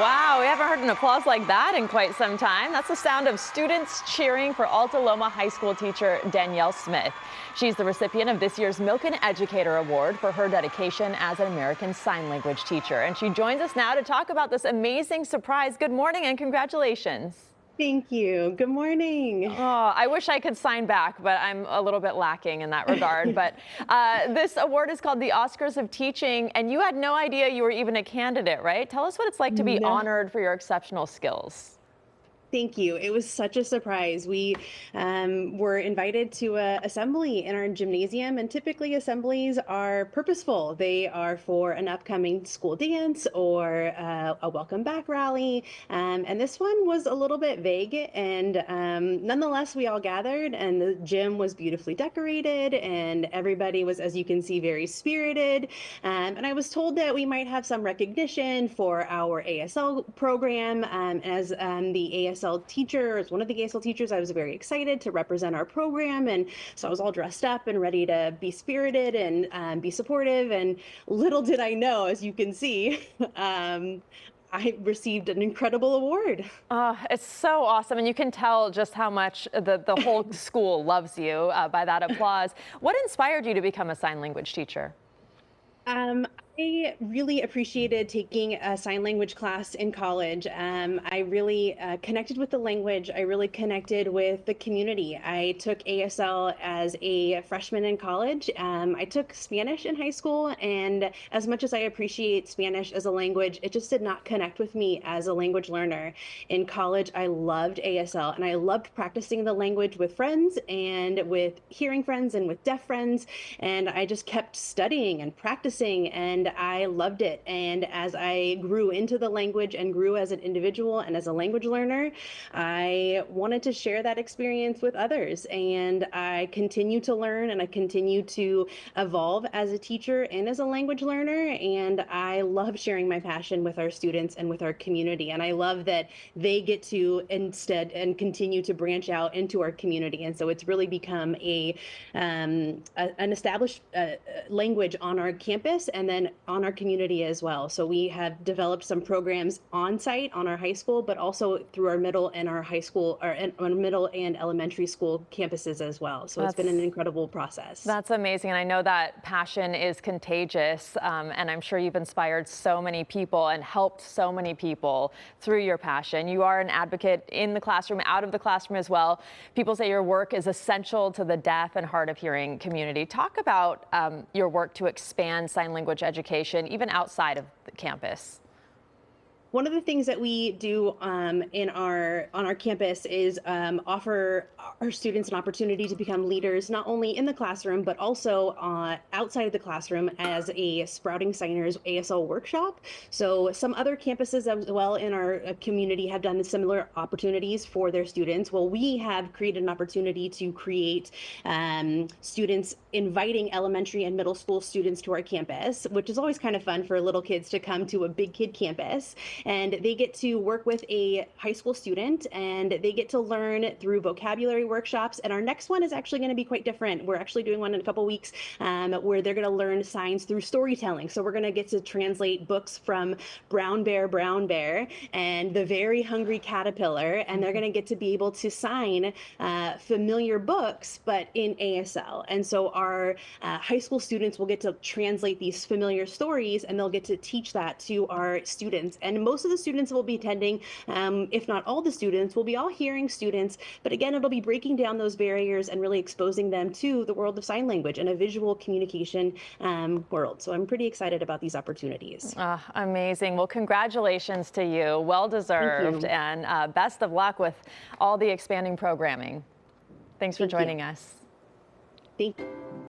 Wow, we haven't heard an applause like that in quite some time. That's the sound of students cheering for Alta Loma High School teacher Danyel Smith. She's the recipient of this year's Milken Educator Award for her dedication as an American Sign Language teacher. And she joins us now to talk about this amazing surprise. Good morning and congratulations. Thank you. Good morning. Oh, I wish I could sign back, but I'm a little bit lacking in that regard. But this award is called the Oscars of Teaching, and you had no idea you were even a candidate, right? Tell us what it's like to be No. honored for your exceptional skills. Thank you. It was such a surprise. We were invited to an assembly in our gymnasium, and typically assemblies are purposeful. They are for an upcoming school dance or a welcome back rally. And this one was a little bit vague. And nonetheless, we all gathered, and the gym was beautifully decorated, and everybody was, as you can see, very spirited. And I was told that we might have some recognition for our ASL program. As the ASL teacher, as one of the ASL teachers, I was very excited to represent our program, and so I was all dressed up and ready to be spirited and be supportive. And little did I know, as you can see, I received an incredible award. It's so awesome, and you can tell just how much the whole school loves you by that applause. What inspired you to become a sign language teacher? I really appreciated taking a sign language class in college. I really connected with the language. I really connected with the community. I took ASL as a freshman in college. I took Spanish in high school, and as much as I appreciate Spanish as a language, it just did not connect with me as a language learner. In college, I loved ASL, and I loved practicing the language with friends and with hearing friends and with deaf friends, and I just kept studying and practicing, and I loved it. And as I grew into the language and grew as an individual and as a language learner, I wanted to share that experience with others. And I continue to learn, and I continue to evolve as a teacher and as a language learner. And I love sharing my passion with our students and with our community. And I love that they get to instead and continue to branch out into our community. And so it's really become an established language on our campus and then on our community as well. So we have developed some programs on site on our high school, but also through our middle and our high school, or our middle and elementary school campuses as well. So it's been an incredible process. That's amazing. And I know that passion is contagious. And I'm sure you've inspired so many people and helped so many people through your passion. You are an advocate in the classroom, out of the classroom as well. People say your work is essential to the deaf and hard of hearing community. Talk about your work to expand sign language education, even outside of the campus. One of the things that we do on our campus is offer our students an opportunity to become leaders, not only in the classroom, but also outside of the classroom as a Sprouting Signers ASL workshop. So some other campuses as well in our community have done similar opportunities for their students. Well, we have created an opportunity to create students inviting elementary and middle school students to our campus, which is always kind of fun for little kids to come to a big kid campus. And they get to work with a high school student, and they get to learn through vocabulary workshops. And our next one is actually going to be quite different. We're actually doing one in a couple weeks where they're going to learn signs through storytelling. So we're going to get to translate books from Brown Bear, and The Very Hungry Caterpillar. And they're going to get to be able to sign familiar books, but in ASL. And so our high school students will get to translate these familiar stories, and they'll get to teach that to our students. And most of the students will be attending, if not all the students, will be all hearing students. But again, it'll be breaking down those barriers and really exposing them to the world of sign language and a visual communication world. So I'm pretty excited about these opportunities. Amazing. Well, congratulations to you. Well deserved. And best of luck with all the expanding programming. Thanks for joining us. Thank you.